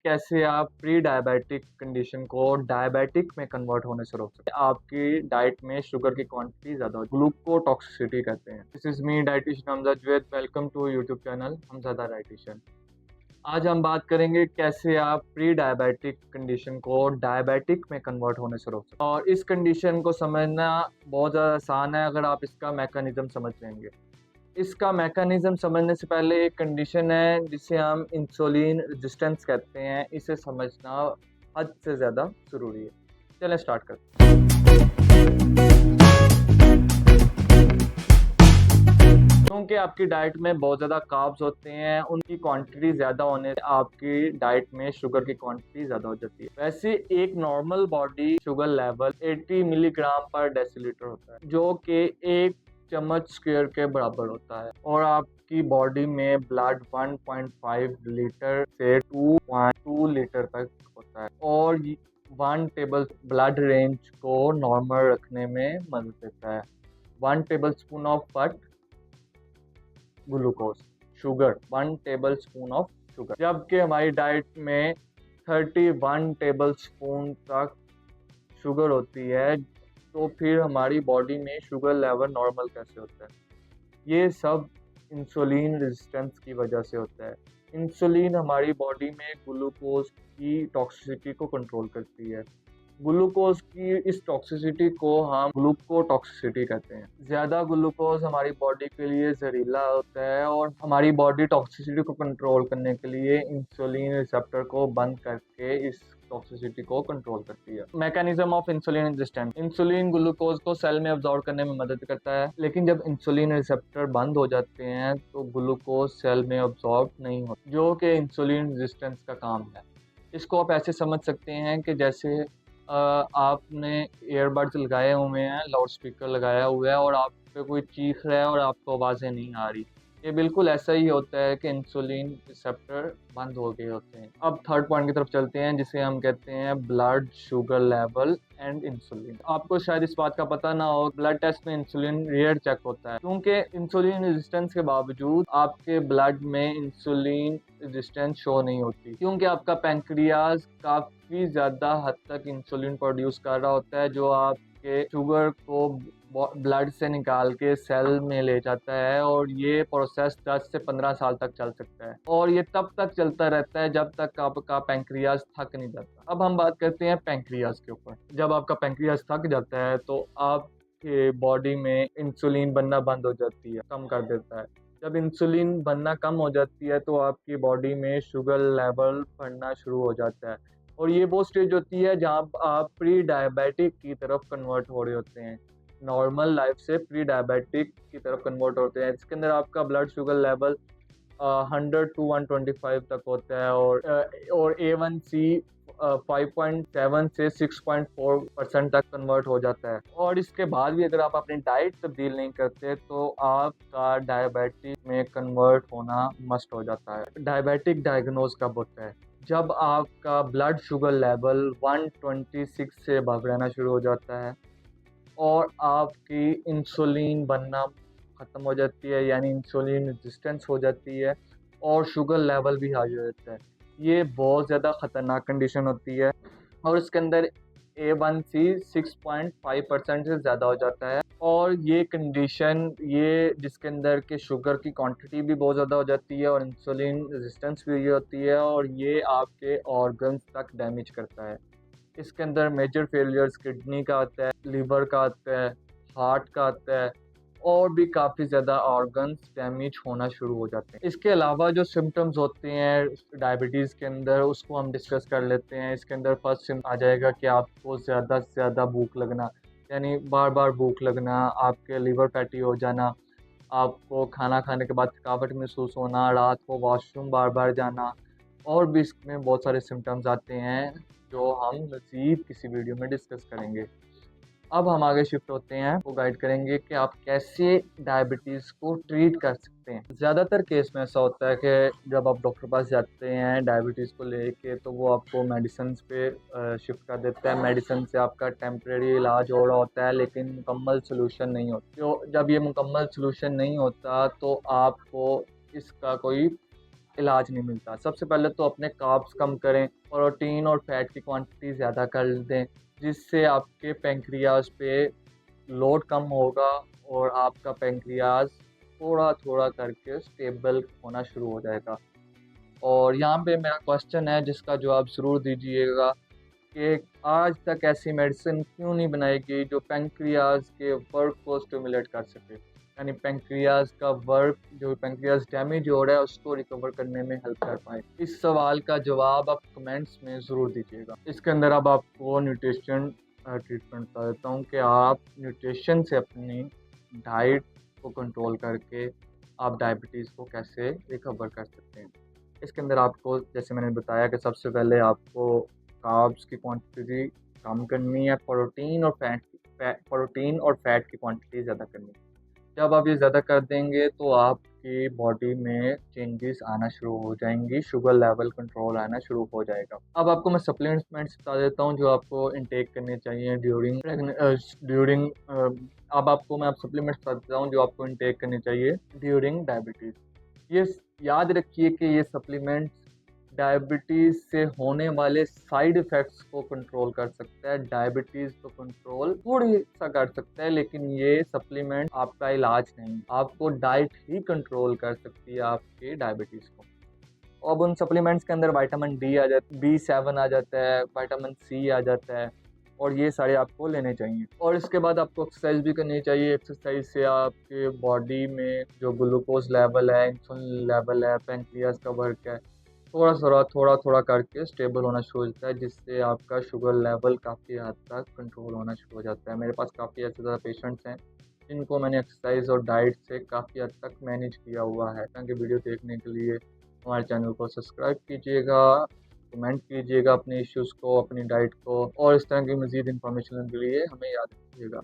कैसे आप pre diabetic condition को डायबिटिक में कन्वर्ट होने से रोक सकते हैं। आपकी डाइट में शुगर की क्वांटिटी ज़्यादा हो, ग्लूकोटॉक्सिसिटी कहते हैं। This is me dietitian Hamza Javed. Welcome to YouTube channel Hamzada dietitian. आज हम बात करेंगे कैसे आप प्री डायबिटिक कंडीशन को डायबिटिक में कन्वर्ट होने से रोक सकते हैं। और इस कंडीशन को समझना बहुत ज़्यादा आसान है अगर आप इसका मैकेनिज़्म समझ लेंगे। इसका मैकेनिज़्म समझने से पहले एक कंडीशन है जिसे हम इंसुलिन रेजिस्टेंस कहते हैं, इसे समझना हद से ज़्यादा ज़रूरी है। चलें स्टार्ट करते हैं। क्योंकि आपकी डाइट में बहुत ज़्यादा कार्ब्स होते हैं, उनकी क्वांटिटी ज़्यादा होने से आपकी डाइट में शुगर की क्वांटिटी ज़्यादा हो जाती है। वैसे एक normal body sugar level 80 milligram पर डेसीलीटर होता है, जो कि एक चम्मच स्क्वायर के बराबर होता है। और आपकी बॉडी में ब्लड 1.5 लीटर से 2.2 लीटर तक होता है और 1 टेबल ब्लड रेंज को नॉर्मल रखने में मदद देता है। 1 टेबल स्पून ऑफ फट glucose sugar 1 table spoon of sugar, जबकि हमारी डाइट में 31 टेबल स्पून तक शुगर होती है। तो फिर हमारी बॉडी में शुगर लेवल नॉर्मल कैसे होता है? ये सब इंसुलिन रेजिस्टेंस की वजह से होता है। इंसुलिन हमारी बॉडी में ग्लूकोज की टॉक्सिसिटी को कंट्रोल करती है। ग्लूकोज की इस टॉक्सिसिटी को हम ग्लूकोटॉक्सिसिटी कहते हैं। ज़्यादा ग्लूकोज हमारी बॉडी के लिए जहरीला होता है और हमारी बॉडी टॉक्सिसिटी को कंट्रोल करने के लिए इंसुलिन रिसेप्टर को बंद करके इस टॉक्सिसिटी को कंट्रोल करती है। Mechanism of insulin resistance. Insulin glucose को सेल में अब्जॉर्ब करने में मदद करता है, लेकिन जब इंसुलिन रिसेप्टर बंद हो जाते हैं तो ग्लूकोज सेल में अब्जॉर्ब नहीं होता, जो कि इंसुलिन रेजिस्टेंस का काम है। इसको आप ऐसे समझ सकते हैं कि जैसे आपने ईयरबड्स लगाए हुए हैं, लाउड स्पीकर लगाया हुआ है और आप पे कोई चीख रहा है और आपको आवाज़ें नहीं आ रही। ये बिल्कुल ऐसा ही होता है कि इंसुलिन रिसेप्टर बंद हो गए होते हैं। अब थर्ड पॉइंट की तरफ चलते हैं जिसे हम कहते हैं blood sugar level and insulin. आपको शायद इस बात का पता ना हो, ब्लड टेस्ट में इंसुलिन रेयर चेक होता है, क्योंकि इंसुलिन रेजिस्टेंस के बावजूद आपके ब्लड में इंसुलिन रेजिस्टेंस शो नहीं होती, क्योंकि आपका पैंक्रियाज काफ़ी ज़्यादा हद तक इंसुलिन प्रोड्यूस कर रहा होता है, जो आपके शुगर को ब्लड से निकाल के सेल में ले जाता है। और ये प्रोसेस 10 से 15 साल तक चल सकता है और ये तब तक चलता रहता है जब तक आपका पैंक्रियाज थक नहीं जाता। अब हम बात करते हैं पैंक्रियाज के ऊपर। जब आपका पैंक्रियाज थक जाता है तो आपके बॉडी में इंसुलिन बनना बंद हो जाती है, कम कर देता है। जब इंसुलिन बनना कम हो जाती है तो आपकी बॉडी में शुगर लेवल बढ़ना शुरू हो जाता है और ये वो स्टेज होती है जहाँ आप प्री डायबिटिक की तरफ कन्वर्ट हो रहे होते हैं। नॉर्मल लाइफ से प्री डायबिटिक की तरफ कन्वर्ट होते हैं। इसके अंदर आपका ब्लड शुगर लेवल 100 टू 125 तक होता है और A1C 5.7 से 6.4% तक कन्वर्ट हो जाता है। और इसके बाद भी अगर आप अपनी डाइट तब्दील नहीं करते तो आपका डायबिटिक में कन्वर्ट होना मस्ट हो जाता है। डायबिटिक डायग्नोज कब होता है? जब आपका ब्लड शुगर लेवल 126 से बढ़ना शुरू हो जाता है और आपकी इंसुलिन बनना ख़त्म हो जाती है, यानी इंसुलिन रेजिस्टेंस हो जाती है और शुगर लेवल भी हाई हो जाता है। ये बहुत ज़्यादा ख़तरनाक कंडीशन होती है और इसके अंदर A1C 6.5% से ज़्यादा हो जाता है। और ये कंडीशन जिसके अंदर के शुगर की क्वांटिटी भी बहुत ज़्यादा हो जाती है और इंसुलिन रेजिस्टेंस भी होती है और ये आपके ऑर्गन्स तक डैमेज करता है। इसके अंदर मेजर फेलियर्स किडनी का आता है, लिवर का आता है, हार्ट का आता है और भी काफ़ी ज़्यादा ऑर्गन्स डैमेज होना शुरू हो जाते हैं। इसके अलावा जो सिम्टम्स होते हैं डायबिटीज़ के अंदर, उसको हम डिस्कस कर लेते हैं। इसके अंदर फर्स्ट सिम्पटम आ जाएगा कि आपको ज़्यादा से ज़्यादा भूख लगना, यानी बार बार भूख लगना, आपके लिवर फैटी हो जाना, आपको खाना खाने के बाद थकावट महसूस होना, रात को वॉशरूम बार बार जाना और भी इसमें बहुत सारे सिम्टम्स आते हैं जो हम मज़ीद किसी वीडियो में डिस्कस करेंगे। अब हम आगे शिफ्ट होते हैं, वो गाइड करेंगे कि आप कैसे डायबिटीज़ को ट्रीट कर सकते हैं। ज़्यादातर केस में ऐसा होता है कि जब आप डॉक्टर के पास जाते हैं डायबिटीज़ को लेके तो वो आपको मेडिसिन्स पे शिफ्ट कर देता है। मेडिसिन से आपका टेम्परेरी इलाज हो रहा होता है लेकिन मुकम्मल सलूशन नहीं होता। तो जब ये मुकम्मल सलूशन नहीं होता तो आपको इसका कोई इलाज नहीं मिलता। सबसे पहले तो अपने कार्ब्स कम करें, प्रोटीन और फैट की क्वांटिटी ज़्यादा कर दें, जिससे आपके पैंक्रियाज पे लोड कम होगा और आपका पैंक्रियाज थोड़ा-थोड़ा करके स्टेबल होना शुरू हो जाएगा। और यहाँ पे मेरा क्वेश्चन है जिसका जवाब ज़रूर दीजिएगा कि आज तक ऐसी मेडिसिन क्यों नहीं बनाई गई जो पैंक्रियाज के वर्क को स्टिमुलेट कर सके, यानी पैंक्रियाज का वर्क, जो पैंक्रियाज डैमेज हो रहा है उसको रिकवर करने में हेल्प कर पाए। इस सवाल का जवाब आप कमेंट्स में ज़रूर दीजिएगा। इसके अंदर अब आपको न्यूट्रिशन ट्रीटमेंट बता देता हूँ कि आप न्यूट्रिशन से अपनी डाइट को कंट्रोल करके आप डायबिटीज़ को कैसे रिकवर कर सकते हैं। इसके अंदर आपको, जैसे मैंने बताया, कि सबसे पहले आपको कार्ब्स की क्वांटिटी कम करनी है, प्रोटीन और फैट की क्वांटिटी ज़्यादा करनी है। जब आप ये ज़्यादा कर देंगे तो आपकी बॉडी में चेंजेस आना शुरू हो जाएंगी, शुगर लेवल कंट्रोल आना शुरू हो जाएगा। अब आपको मैं सप्लीमेंट्स बता देता हूँ जो आपको इनटेक करने चाहिए ड्यूरिंग अब आपको मैं सप्लीमेंट्स बता देता हूँ जो आपको इनटेक करने चाहिए ड्यूरिंग डायबिटीज़। ये याद रखिए कि ये सप्लीमेंट्स डायबिटीज़ से होने वाले साइड इफ़ेक्ट्स को कंट्रोल कर सकता है। डायबिटीज़ तो कंट्रोल थोड़ी सा कर सकता है, लेकिन ये सप्लीमेंट आपका इलाज नहीं। आपको डाइट ही कंट्रोल कर सकती है आपके डायबिटीज़ को। अब उन सप्लीमेंट्स के अंदर विटामिन डी आ जाता है, B7 आ जाता है, विटामिन सी आ जाता है, और ये सारे आपको लेने चाहिए। और इसके बाद आपको एक्सरसाइज भी करनी चाहिए। एक्सरसाइज से आपके बॉडी में जो ग्लूकोज लेवल है, इंसुलिन लेवल है, पैंक्रियाज का वर्क है, थोड़ा थोड़ा करके स्टेबल होना शुरू हो जाता है, जिससे आपका शुगर लेवल काफ़ी हद तक कंट्रोल होना शुरू हो जाता है। मेरे पास काफ़ी ऐसे ज़्यादा पेशेंट्स हैं जिनको मैंने एक्सरसाइज और डाइट से काफ़ी हद तक मैनेज किया हुआ है। ताकि वीडियो देखने के लिए हमारे चैनल को सब्सक्राइब कीजिएगा, कमेंट कीजिएगा अपने इश्यूज़ को, अपनी डाइट को, और इस तरह की मज़ीद इन्फॉर्मेशन के लिए हमें याद रखिएगा।